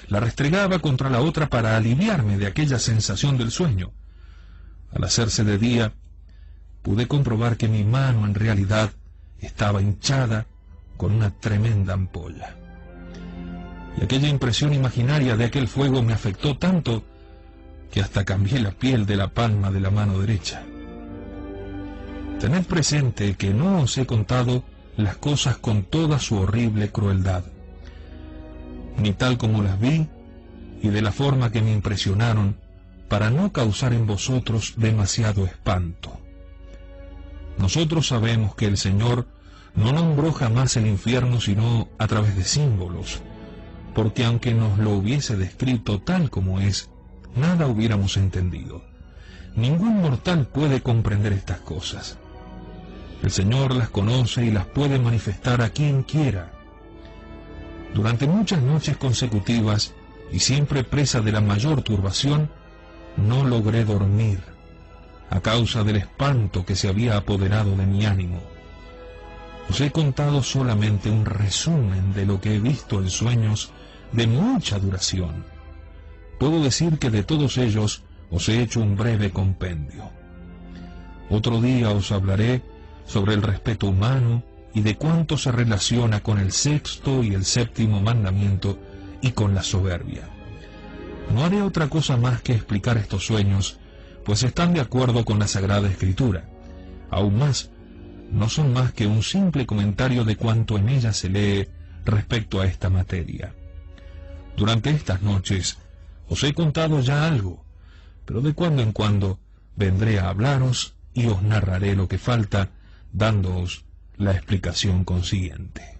La restregaba contra la otra para aliviarme de aquella sensación del sueño. Al hacerse de día, pude comprobar que mi mano en realidad estaba hinchada con una tremenda ampolla. Y aquella impresión imaginaria de aquel fuego me afectó tanto que hasta cambié la piel de la palma de la mano derecha. Tened presente que no os he contado las cosas con toda su horrible crueldad, ni tal como las vi y de la forma que me impresionaron, para no causar en vosotros demasiado espanto. Nosotros sabemos que el Señor no nombró jamás el infierno sino a través de símbolos, porque aunque nos lo hubiese descrito tal como es, nada hubiéramos entendido. Ningún mortal puede comprender estas cosas. El Señor las conoce y las puede manifestar a quien quiera. Durante muchas noches consecutivas, y siempre presa de la mayor turbación, no logré dormir, a causa del espanto que se había apoderado de mi ánimo. Os he contado solamente un resumen de lo que he visto en sueños de mucha duración. Puedo decir que de todos ellos os he hecho un breve compendio. Otro día os hablaré sobre el respeto humano y de cuánto se relaciona con el 6º y el 7º mandamiento y con la soberbia. No haré otra cosa más que explicar estos sueños, pues están de acuerdo con la Sagrada Escritura. Aún más, no son más que un simple comentario de cuanto en ella se lee respecto a esta materia. Durante estas noches os he contado ya algo, pero de cuando en cuando vendré a hablaros y os narraré lo que falta, dándoos la explicación consiguiente.